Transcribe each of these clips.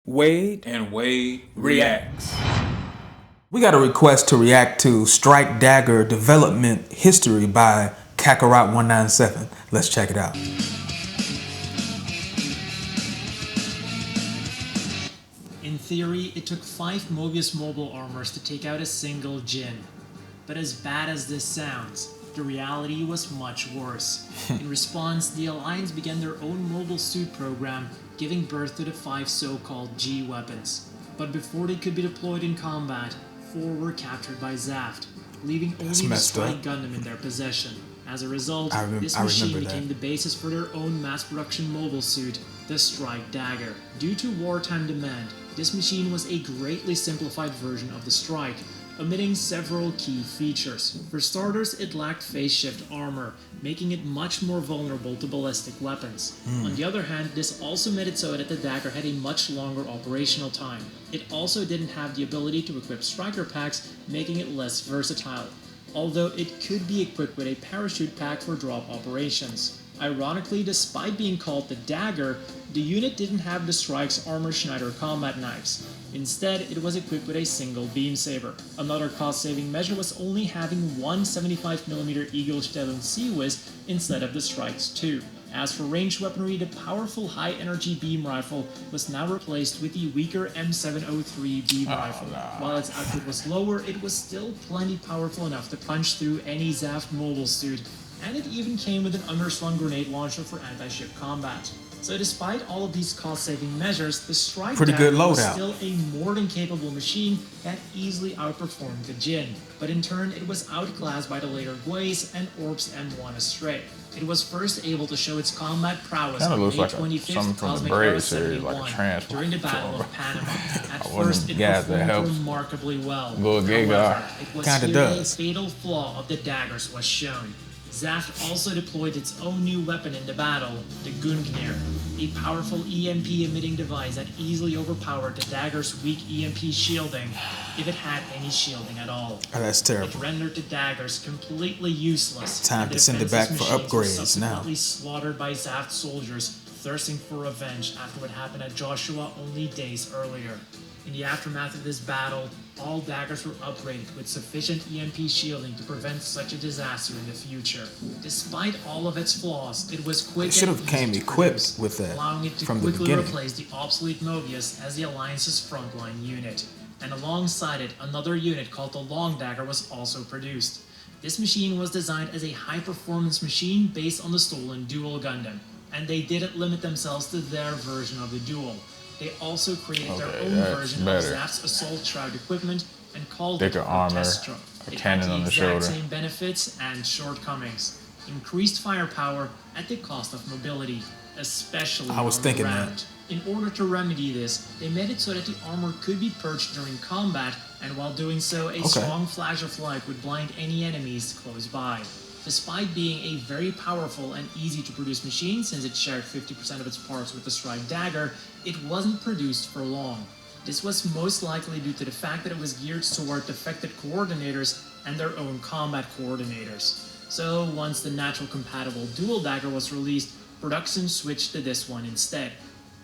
Wade and Wade reacts. We got a request to react to Strike Dagger Development History by Kakarot197. Let's check it out. In theory, it took 5 Mobius mobile armors to take out a single Jin. But as bad as this sounds, the reality was much worse. In response, the Alliance began their own mobile suit program, giving birth to the 5 so-called G weapons. But before they could be deployed in combat, 4 were captured by Zaft, leaving only the Strike Gundam in their possession. As a result, this machine became the basis for their own mass production mobile suit, the Strike Dagger. Due to wartime demand, this machine was a greatly simplified version of the Strike, omitting several key features. For starters, it lacked phase shift armor, making it much more vulnerable to ballistic weapons. On the other hand, this also made it so that the Dagger had a much longer operational time. It also didn't have the ability to equip striker packs, making it less versatile, although it could be equipped with a parachute pack for drop operations. Ironically, despite being called the Dagger, the unit didn't have the Strike's Armor Schneider combat knives. Instead, it was equipped with a single beam saber. Another cost-saving measure was only having one 75mm Eagle-Stellung Seawiz instead of the Strike's 2. As for ranged weaponry, the powerful high-energy beam rifle was now replaced with the weaker M703 beam rifle. While its output was lower, it was still plenty powerful enough to punch through any Zaft mobile suit, and it even came with an underslung grenade launcher for anti-ship combat. So despite all of these cost-saving measures, the Strike Dagger was still a more than capable machine that easily outperformed the Jin. But in turn, it was outclassed by the later Guays and Orb's M1 Astray. It was first able to show its combat prowess on May 25th Cosmic Era 71 during the Battle of Panama. At first, it performed remarkably well. However, it was here a fatal flaw of the Daggers was shown. Zaft also deployed its own new weapon in the battle, the Gungnir, a powerful EMP-emitting device that easily overpowered the Dagger's weak EMP shielding, if it had any shielding at all. Oh, that's terrible. It rendered the Daggers completely useless. Time to send it back for upgrades now. Slaughtered by Zaft soldiers thirsting for revenge after what happened at Joshua only days earlier. In the aftermath of this battle, all Daggers were upgraded with sufficient EMP shielding to prevent such a disaster in the future. Despite all of its flaws, it was quick and easy to produce, with that allowing it to quickly replace the obsolete Mobius as the Alliance's frontline unit. And alongside it, another unit called the Long Dagger was also produced. This machine was designed as a high-performance machine based on the stolen Duel Gundam, and they didn't limit themselves to their version of the Duel. They also created their own version of Zaft's Assault Shroud equipment and called it Protestrum. It had the exact same benefits and shortcomings. Increased firepower at the cost of mobility, especially on the ground. In order to remedy this, they made it so that the armor could be purged during combat, and while doing so, a strong flash of light would blind any enemies close by. Despite being a very powerful and easy to produce machine since it shared 50% of its parts with the Strike Dagger, it wasn't produced for long. This was most likely due to the fact that it was geared toward defected coordinators and their own combat coordinators. So once the natural compatible Dual Dagger was released, production switched to this one instead.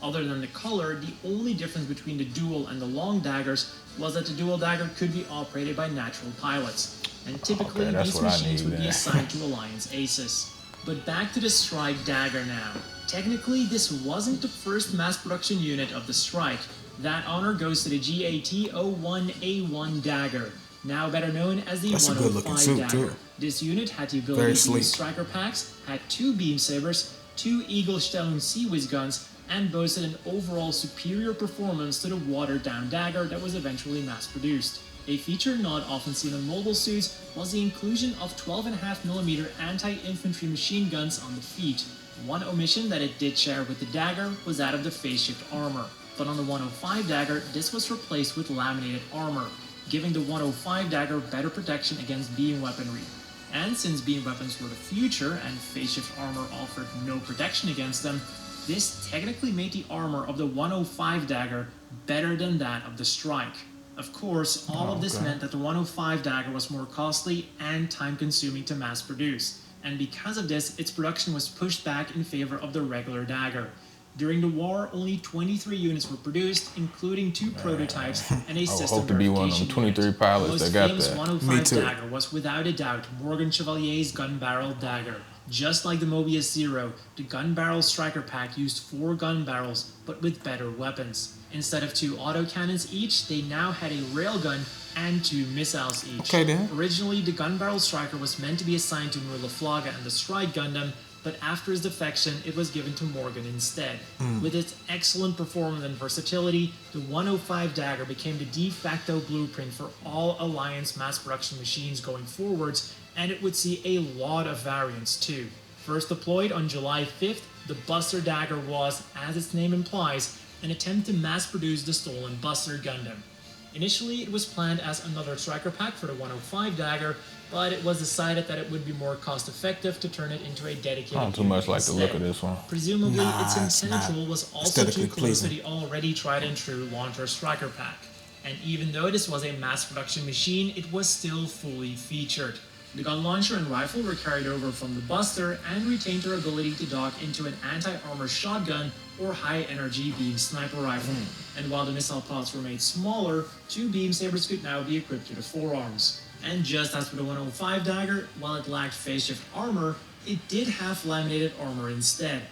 Other than the color, the only difference between the Dual and the Long Daggers was that the Dual Dagger could be operated by natural pilots, and typically these machines would be assigned to Alliance aces. But back to the Strike Dagger now. Technically, this wasn't the first mass production unit of the Strike. That honor goes to the GAT-01A1 Dagger, now better known as the 105 Dagger. This unit had the ability to use striker packs, had 2 beam sabers, 2 Eagle-Stellung Seawiz guns, and boasted an overall superior performance to the watered-down Dagger that was eventually mass-produced. A feature not often seen on mobile suits was the inclusion of 12.5mm anti-infantry machine guns on the feet. One omission that it did share with the Dagger was that of the phase-shift armor, but on the 105 Dagger this was replaced with laminated armor, giving the 105 Dagger better protection against beam weaponry. And since beam weapons were the future and phase-shift armor offered no protection against them, this technically made the armor of the 105 Dagger better than that of the Strike. Of course, all of this meant that the 105 Dagger was more costly and time-consuming to mass produce, and because of this, its production was pushed back in favor of the regular Dagger. During the war, only 23 units were produced, including 2 prototypes and a I system hope to be one of them verification 23 unit. pilots The that got most famous that. 105 Me too. Dagger was without a doubt Morgan Chevalier's gun barrel Dagger. Just like the Mobius Zero, the gun barrel striker pack used 4 gun barrels, but with better weapons. Instead of 2 autocannons each, they now had a railgun and 2 missiles each. Okay, then. Originally, the gun barrel striker was meant to be assigned to Nur Laflaga and the Strike Gundam, but after his defection, it was given to Morgan instead. With its excellent performance and versatility, the 105 Dagger became the de facto blueprint for all Alliance mass production machines going forwards, and it would see a lot of variants too. First deployed on July 5th, the Buster Dagger was, as its name implies, an attempt to mass produce the stolen Buster Gundam. Initially, it was planned as another striker pack for the 105 Dagger, but it was decided that it would be more cost-effective to turn it into a dedicated I don't too much unit like the look instead. of this one. Presumably, its Nah, it's intended not role was also too aesthetically close to pleasing. the already tried and true Launcher Striker pack. And even though this was a mass production machine, it was still fully featured. The gun launcher and rifle were carried over from the Buster and retained their ability to dock into an anti-armor shotgun or high-energy beam sniper rifle. And while the missile pods were made smaller, 2 beam sabers could now be equipped to the forearms. And just as for the 105 Dagger, while it lacked phase shift armor, it did have laminated armor instead.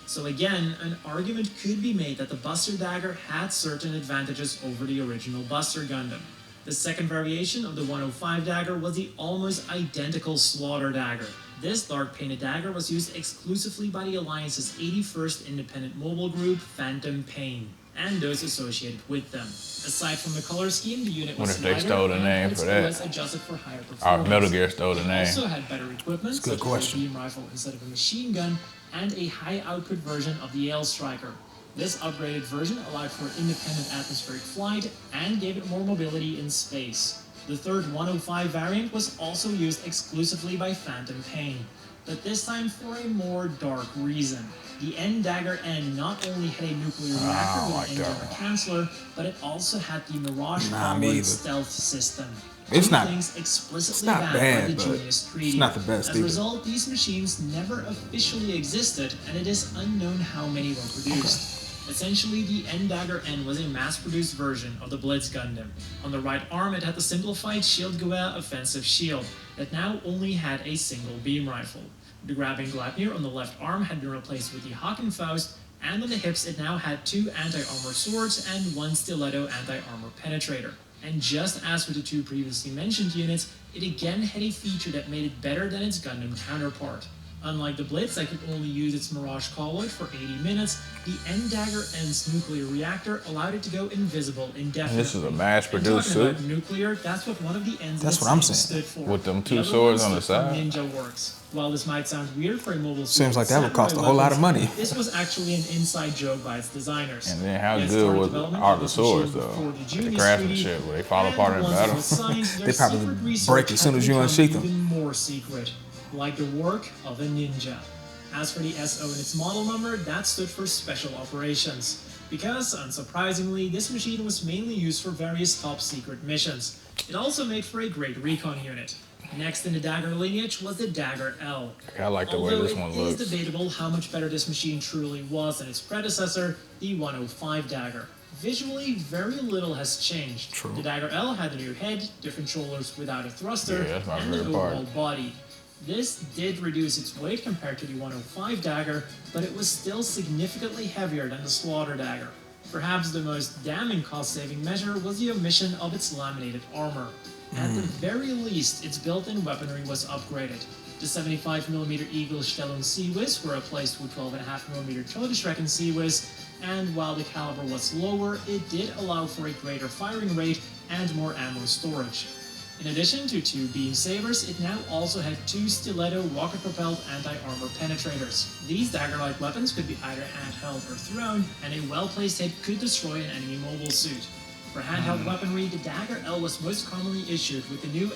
So again, an argument could be made that the Buster Dagger had certain advantages over the original Buster Gundam. The second variation of the 105 Dagger was the almost identical Slaughter Dagger. This dark painted dagger was used exclusively by the Alliance's 81st Independent Mobile Group, Phantom Pain, and those associated with them. Aside from the color scheme, the unit was Wonder if they lighter stole the and name had its for that. OS adjusted for higher Our performance. Metal Gear stole the It name. also had better equipment, That's a good such as question. a beam rifle instead of a machine gun, and a high-output version of the L Striker. This upgraded version allowed for independent atmospheric flight and gave it more mobility in space. The third 105 variant was also used exclusively by Phantom Pain, but this time for a more dark reason. The Dagger N not only had a nuclear reactor with like an that engine one. canceller, but it also had the Mirage Nah, me powered either. stealth system. It's Two not- things explicitly it's not banned bad, by the but Junius Treaty. it's not the best As a either. result, these machines never officially existed, and it is unknown how many were produced. Essentially, the Dagger N was a mass-produced version of the Blitz Gundam. On the right arm, it had the simplified Shield-Gewehr offensive shield that now only had a single beam rifle. The grabbing Gleipnir on the left arm had been replaced with the Hakenfaust, and on the hips it now had 2 anti-armor swords and 1 stiletto anti-armor penetrator. And just as with the 2 previously mentioned units, it again had a feature that made it better than its Gundam counterpart. Unlike the Blitz that could only use its Mirage colloid for 80 minutes, the Dagger N's nuclear reactor allowed it to go invisible indefinitely. And this is a mass-produced And talking about suit? nuclear, that's what one of the N's That's of what I'm its name saying. stood for. With them The 2 other swords one on the stood for side? Ninja Works. While this might sound weird for a mobile suit Seems like with that would cost a whole lot of samurai money. weapons, this was actually an inside joke by its designers. And then how It good started was development are of the this machine swords, before though? the Like the Junius craftsmanship, Treaty, where they fall and apart in once it battle. was signed, their They probably secret break research as soon had as you become unsheath them. even more secret, like the work of a ninja. As for the SO and its model number, that stood for Special Operations. Because, unsurprisingly, this machine was mainly used for various top-secret missions. It also made for a great recon unit. Next in the Dagger lineage was the Dagger L. I like the way Although this one it looks. is debatable how much better this machine truly was than its predecessor, the 105 Dagger. Visually, very little has changed. True. The Dagger L had a new head, different shoulders without a thruster, Yeah, that's my and an favorite part. overall body. This did reduce its weight compared to the 105 Dagger, but it was still significantly heavier than the Slaughter Dagger. Perhaps the most damning cost-saving measure was the omission of its laminated armor. At the very least, its built-in weaponry was upgraded. The 75mm Eagle Stellung Seawiz were replaced with 12.5mm Todesschrecken Seawiz, and while the caliber was lower, it did allow for a greater firing rate and more ammo storage. In addition to 2 beam sabers, it now also had 2 stiletto rocket-propelled anti-armor penetrators. These dagger-like weapons could be either handheld or thrown, and a well-placed hit could destroy an enemy mobile suit. For handheld weaponry, the Dagger L was most commonly issued with the new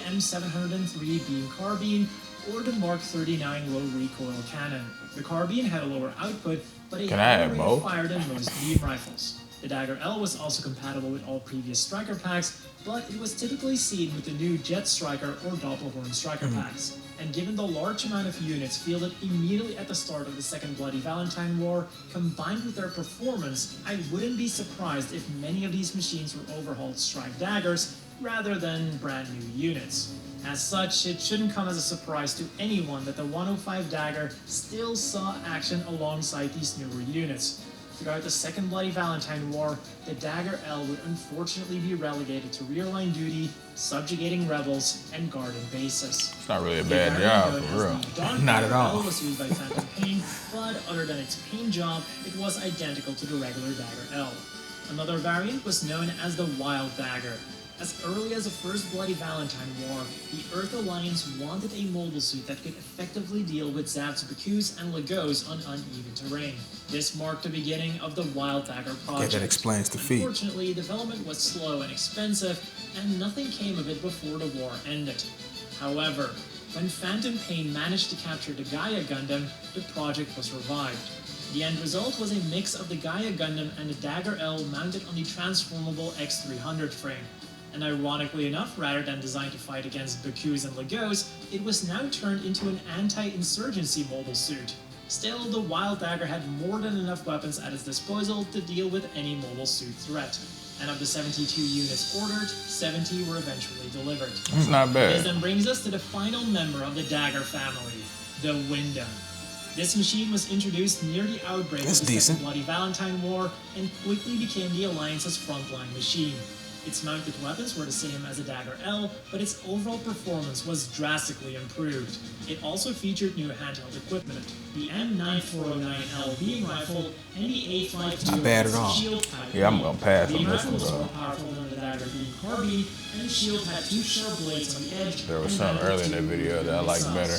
M703 beam carbine or the Mark 39 low recoil cannon. The carbine had a lower output, but a Can I higher have rate both? of fire than most beam rifles. The Dagger L was also compatible with all previous striker packs, but it was typically seen with the new Jet Striker or Doppelhorn striker packs. and given the large amount of units fielded immediately at the start of the Second Bloody Valentine War, combined with their performance, I wouldn't be surprised if many of these machines were overhauled strike daggers rather than brand new units. As such, it shouldn't come as a surprise to anyone that the 105 Dagger still saw action alongside these newer units. Throughout the Second Bloody Valentine War, the Dagger L would unfortunately be relegated to rear-line duty, subjugating rebels, and guarding bases. It's not really a bad job, for real. Not at all. L was used by Phantom Pain, but other than its pain job, it was identical to the regular Dagger L. Another variant was known as the Wild Dagger. As early as the First Bloody Valentine War, the Earth Alliance wanted a mobile suit that could effectively deal with Zav's Bakus and Lagos on uneven terrain. This marked the beginning of the Wild Dagger project. Okay, that explains the feat. Unfortunately, development was slow and expensive, and nothing came of it before the war ended. However, when Phantom Pain managed to capture the Gaia Gundam, the project was revived. The end result was a mix of the Gaia Gundam and the Dagger L mounted on the transformable X300 frame. And ironically enough, rather than designed to fight against Bakus and Lagos, it was now turned into an anti-insurgency mobile suit. Still, the Wild Dagger had more than enough weapons at its disposal to deal with any mobile suit threat. And of the 72 units ordered, 70 were eventually delivered. It's not bad. This then brings us to the final member of the Dagger family, the Windom. This machine was introduced near the outbreak of the Second Bloody Valentine War and quickly became the Alliance's frontline machine. Its mounted weapons were the same as the Dagger L, but its overall performance was drastically improved. It also featured new handheld equipment, the M9409L beam rifle and the A52 shield type. Yeah, I'm gonna pass on The this rifle one, was bro. more powerful than the Dagger beam carbine, and the shield had two sharp blades on the edge. There was something earlier in that video that I liked better.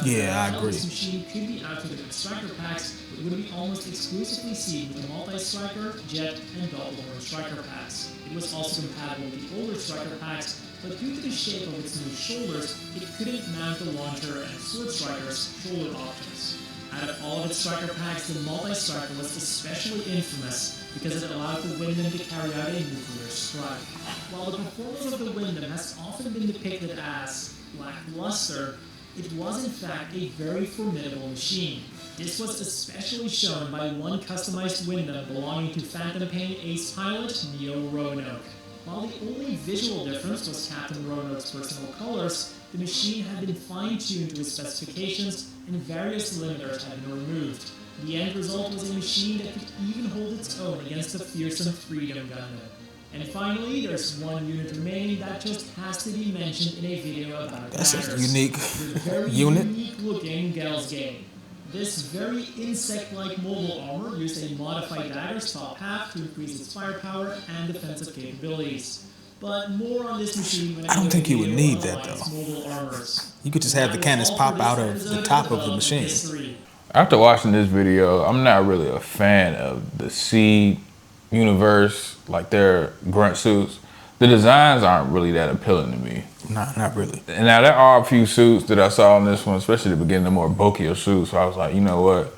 Yeah, I agree. This machine could be outfitted with striker packs, but would be almost exclusively seen with the multi-striker, jet, and double-horn striker packs. It was also compatible with the older striker packs, but due to the shape of its new shoulders, it couldn't mount the launcher and sword striker's shoulder options. Out of all of its striker packs, the multi-striker was especially infamous because it allowed the Windom to carry out a nuclear strike. While the performance of the Windom has often been depicted as lackluster, it was in fact a very formidable machine. This was especially shown by one customized Windom belonging to Phantom Pain ace pilot Neo Roanoke. While the only visual difference was Captain Roanoke's personal colors, the machine had been fine-tuned to its specifications and various limiters had been removed. The end result was a machine that could even hold its own against the fearsome Freedom Gundam. And finally, there's one unit remaining that just has to be mentioned in a video about That's Daggers. a unique Very unit. unique-looking Gelsgame. This very insect-like mobile armor used a modified Dagger's top half to increase its firepower and defensive capabilities. But more on this machine when I don't think you would video need on that, Alliance though. mobile armors. You could just have the cannons pop out of the top of the machine. After watching this video, I'm not really a fan of the Seed universe, like their grunt suits. The designs aren't really that appealing to me. Nah, not really. And now there are a few suits that I saw in this one, especially the beginning, the more bulkier suits. So I was like, you know what?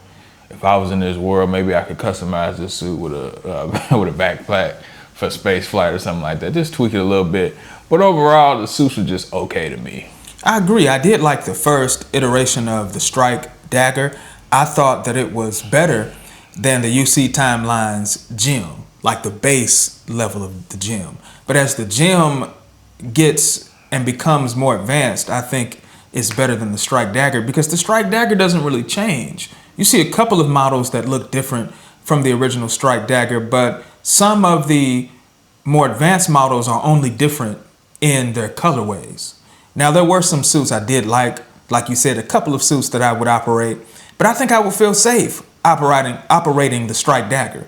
If I was in this world, maybe I could customize this suit with a with a backpack for space flight or something like that. Just tweak it a little bit. But overall, the suits were just okay to me. I agree. I did like the first iteration of the Strike Dagger. I thought that it was better than the UC Timeline's gem, like the base level of the gem. But as the gem gets and becomes more advanced, I think it's better than the Strike Dagger because the Strike Dagger doesn't really change. You see a couple of models that look different from the original Strike Dagger, but some of the more advanced models are only different in their colorways. Now, there were some suits I did like you said, a couple of suits that I would operate, but I think I would feel safe operating the Strike Dagger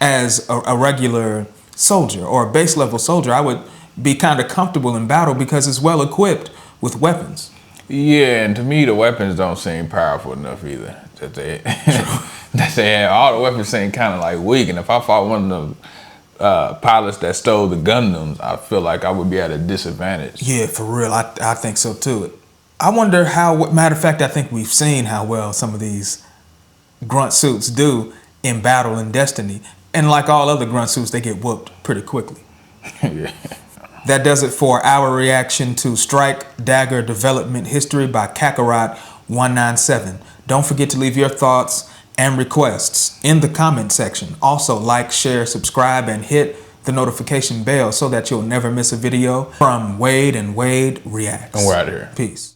as a regular soldier or a base level soldier. I would be kind of comfortable in battle because it's well equipped with weapons. Yeah, and to me, the weapons don't seem powerful enough either. That they have. All the weapons seem kind of like weak, and if I fought one of the pilots that stole the Gundams, I feel like I would be at a disadvantage. Yeah, for real, I think so too. I wonder matter of fact, I think we've seen how well some of these grunt suits do in battle in Destiny. And like all other grunt suits, they get whooped pretty quickly. Yeah. That does it for our reaction to Strike Dagger Development History by Kakarot197. Don't forget to leave your thoughts and requests in the comment section. Also, like, share, subscribe, and hit the notification bell so that you'll never miss a video from Wade and Wade Reacts. And we're out of here. Peace.